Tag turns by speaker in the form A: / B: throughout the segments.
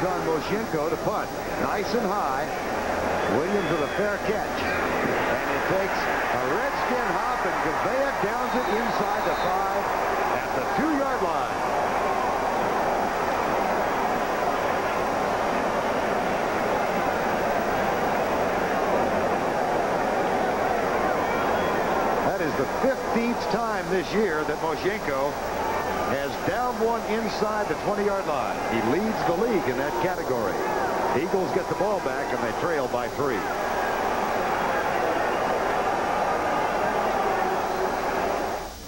A: on Moshenko to punt. Nice and high. Williams with a fair catch. And it takes a Redskin hop, and Gavea downs it inside the 5 at the 2-yard line. That is the 15th time this year that Moshenko has downed one inside the 20-yard line. He leads the league in that category. Eagles get the ball back, and they trail by 3.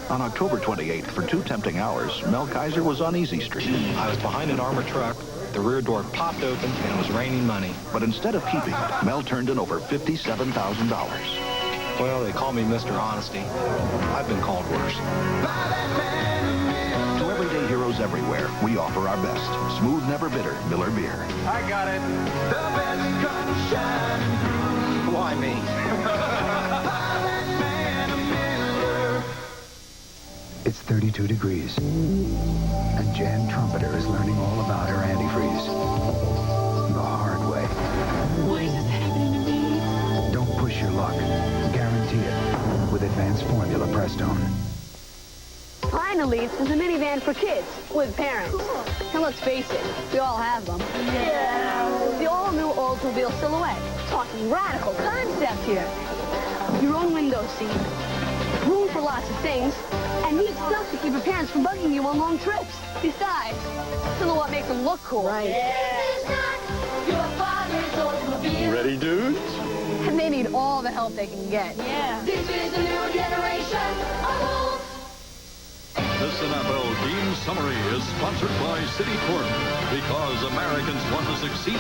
B: On October 28th, for 2 tempting hours, Mel Kiser was on Easy Street.
C: I was behind an armored truck. The rear door popped open, and it was raining money.
B: But instead of keeping it, Mel turned in over $57,000.
C: Well, they call me Mr. Honesty. I've been called worse.
B: To everyday heroes everywhere, we offer our best. Smooth, never bitter Miller beer.
C: I got it.
D: The best comes shining through.
C: Why me?
E: It's 32 degrees, and Jan Trumpeter is learning all about her antifreeze the hard way.
F: Why is this happening to me?
E: Don't push your luck. Guarantee it with Advanced Formula Prestone.
G: Finally, it's the minivan for kids with parents. And let's face it, we all have them. Yeah. The all-new Oldsmobile Silhouette. Talking radical concept here. Your own window seat. Room for lots of things. And neat stuff to keep your parents from bugging you on long trips. Besides, Silhouette makes them look cool.
F: Right.
D: Your father's Oldsmobile.
A: Ready, dudes?
G: And they need all the help they can get.
F: Yeah.
D: This is a new generation of Olds.
H: This NFL Game Summary is sponsored by Citicorp, because Americans want to succeed,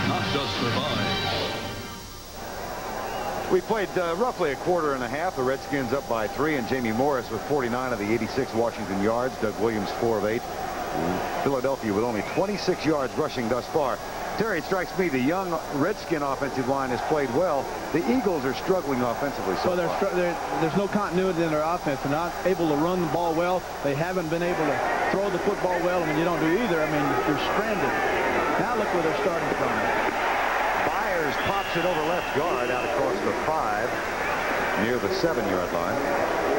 H: not just survive.
A: We played roughly a quarter and a half. The Redskins up by 3, and Jamie Morris with 49 of the 86 Washington yards. Doug Williams 4 of 8. Philadelphia with only 26 yards rushing thus far. Terry, it strikes me the young Redskin offensive line has played well. The Eagles are struggling offensively so far.
I: There's no continuity in their offense. They're not able to run the ball well. They haven't been able to throw the football well. And when you don't do either, I mean, you're stranded. Now look where they're starting from.
A: Byers pops it over left guard out across the 5 near the 7-yard line.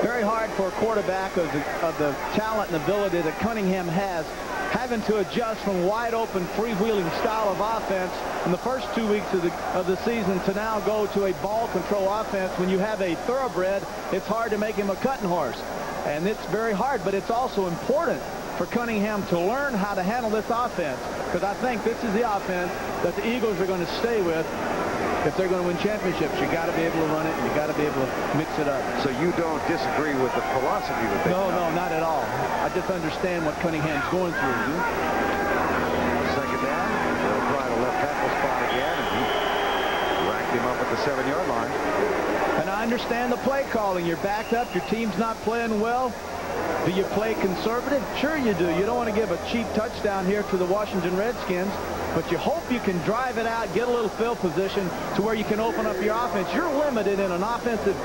I: Very hard for a quarterback of the talent and ability that Cunningham has, having to adjust from wide open freewheeling style of offense in the first 2 weeks of the season to now go to a ball control offense. When you have a thoroughbred, it's hard to make him a cutting horse, and it's very hard, but it's also important for Cunningham to learn how to handle this offense, because I think this is the offense that the Eagles are going to stay with. If they're going to win championships, you got to be able to run it, and you got to be able to mix it up.
A: So you don't disagree with the philosophy that they
I: No, not at all. I just understand what Cunningham's going through.
A: Second down. They'll try the left tackle spot again, and he racked him up at the 7-yard line.
I: And I understand the play calling. You're backed up. Your team's not playing well. Do you play conservative? Sure you do. You don't want to give a cheap touchdown here to the Washington Redskins, but you hope you can drive it out, get a little field position to where you can open up your offense. You're limited in an offensive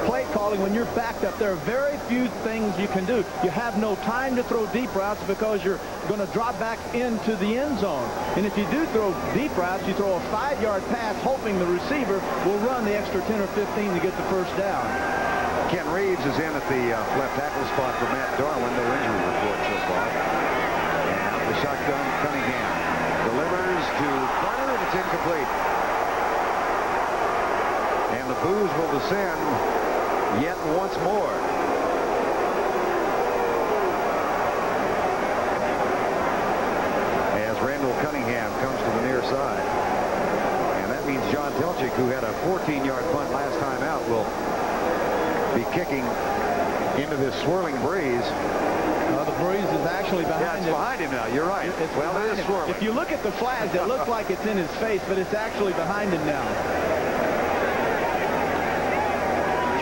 I: play calling when you're backed up. There are very few things you can do. You have no time to throw deep routes because you're going to drop back into the end zone. And if you do throw deep routes, you throw a 5-yard pass hoping the receiver will run the extra 10 or 15 to get the first down.
A: Ken Reeves is in at the left tackle spot for Matt Darwin. No injury report so far. And out of the shotgun, Cunningham delivers to Carter, and it's incomplete. And the boos will descend yet once more. As Randall Cunningham comes to the near side. And that means John Telchik, who had a 14-yard punt last time out, will be kicking into this swirling breeze.
I: The breeze is actually behind him.
A: Yeah, it's behind him now. You're right. Well, it is swirling.
I: If you look at the flags, it looks like it's in his face, but it's actually behind him now.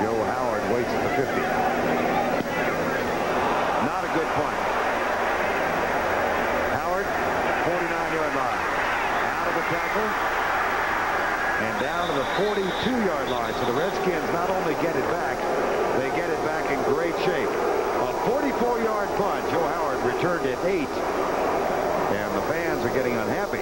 A: Joe Howard waits at the 50. Not a good punt. Howard, 49-yard line. Out of the tackle. And down to the 42-yard line. So the Redskins not only get it back, they get it back in great shape. A 44-yard punt. Joe Howard returned at 8. And the fans are getting unhappy.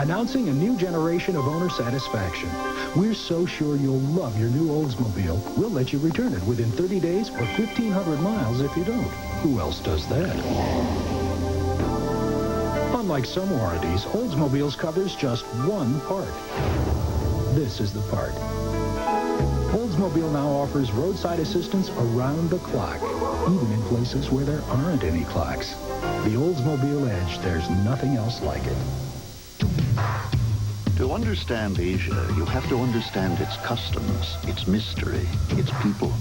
E: Announcing a new generation of owner satisfaction. We're so sure you'll love your new Oldsmobile, we'll let you return it within 30 days or 1,500 miles if you don't. Who else does that? Unlike some warranties, Oldsmobiles covers just one part. This is the part. Oldsmobile now offers roadside assistance around the clock, even in places where there aren't any clocks. The Oldsmobile Edge, there's nothing else like it.
B: To understand Asia, you have to understand its customs, its mystery, its people.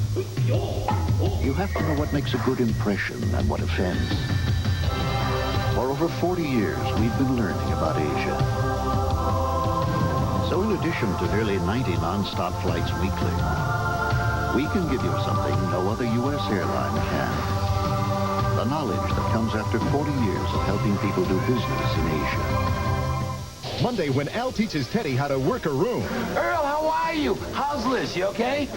B: You have to know what makes a good impression and what offends. For over 40 years, we've been learning about Asia. So in addition to nearly 90 non-stop flights weekly, we can give you something no other U.S. airline can. The knowledge that comes after 40 years of helping people do business in Asia.
J: Monday, when Al teaches Teddy how to work a room.
K: Earl, how are you? How's Liz? You okay?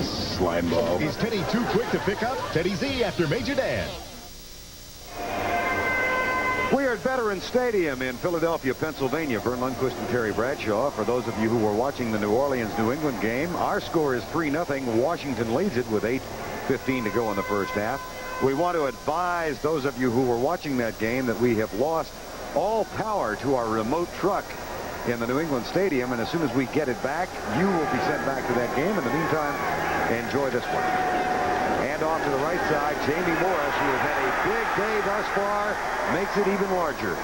J: Slime ball. Is Teddy too quick to pick up? Teddy Z after Major Dan.
A: We are at Veterans Stadium in Philadelphia, Pennsylvania. Vern Lundquist and Terry Bradshaw. For those of you who were watching the New Orleans-New England game, our score is 3-0. Washington leads it with 8:15 to go in the first half. We want to advise those of you who were watching that game that we have lost all power to our remote truck in the New England Stadium, and as soon as we get it back, you will be sent back to that game. In the meantime, enjoy this one. And off to the right side, Jamie Morris, who has had a big day thus far, makes it even larger.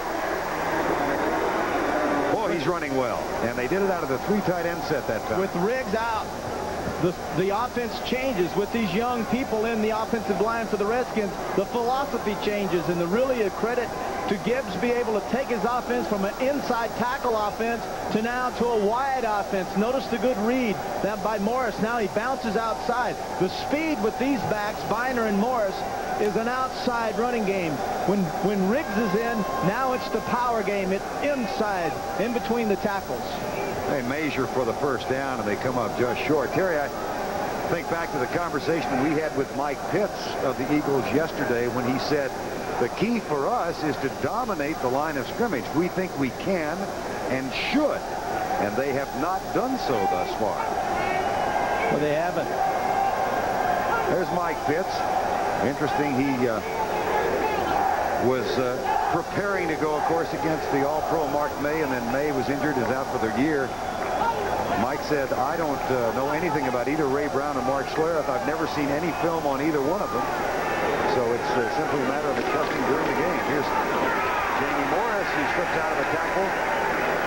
A: Boy, he's running well, and they did it out of the 3 tight end set that time.
I: With Riggs out, the offense changes with these young people in the offensive line for the Redskins. The philosophy changes, and really a credit to Gibbs be able to take his offense from an inside tackle offense to now to a wide offense. Notice the good read that by Morris. Now he bounces outside. The speed with these backs, Biner and Morris, is an outside running game. When Riggs is in, now it's the power game. It's inside, in between the tackles.
A: They measure for the first down, and they come up just short. Terry, I think back to the conversation we had with Mike Pitts of the Eagles yesterday when he said, the key for us is to dominate the line of scrimmage. We think we can and should, and they have not done so thus far.
I: Well, they haven't.
A: There's Mike Pitts. Interesting, he was preparing to go, of course, against the All-Pro Mark May, and then May was injured, is out for the year. Mike said, I don't know anything about either Ray Brown or Mark Schlereth. I've never seen any film on either one of them. So it's simply a matter of adjusting during the game. Here's Jamie Morris, who slips out of a tackle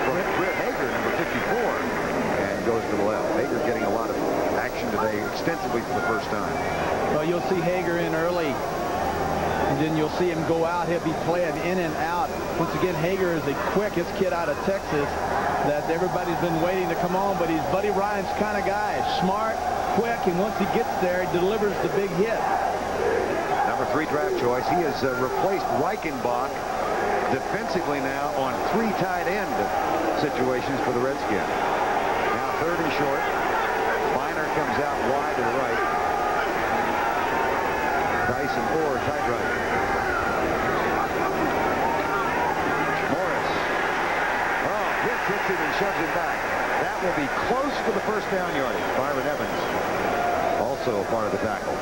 A: from Britt Hager, number 54, and goes to the left. Hager getting a lot of action today, extensively for the first time.
I: Well, you'll see Hager in early, and then you'll see him go out. He'll be playing in and out. Once again, Hager is the quickest kid out of Texas that everybody's been waiting to come on, but he's Buddy Ryan's kind of guy. Smart, quick, and once he gets there, he delivers the big hit.
A: Number 3 draft choice. He has replaced Reichenbach defensively now on 3 tight end situations for the Redskins. Now 3rd and short. Biner comes out wide to the right. Dyson Orr tight right. Morris. Oh, hits him and shoves him back. That will be close to the first down yardage. Byron Evans also a part of the tackle.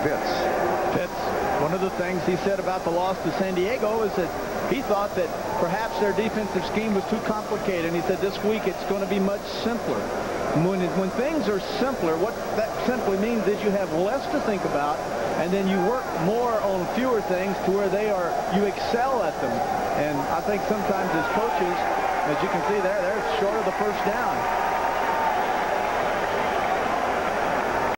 I: Pitts, one of the things he said about the loss to San Diego is that he thought that perhaps their defensive scheme was too complicated, and he said this week it's going to be much simpler. When things are simpler, what that simply means is you have less to think about, and then you work more on fewer things to where you excel at them. And I think sometimes as coaches, as you can see there, they're short of the first down.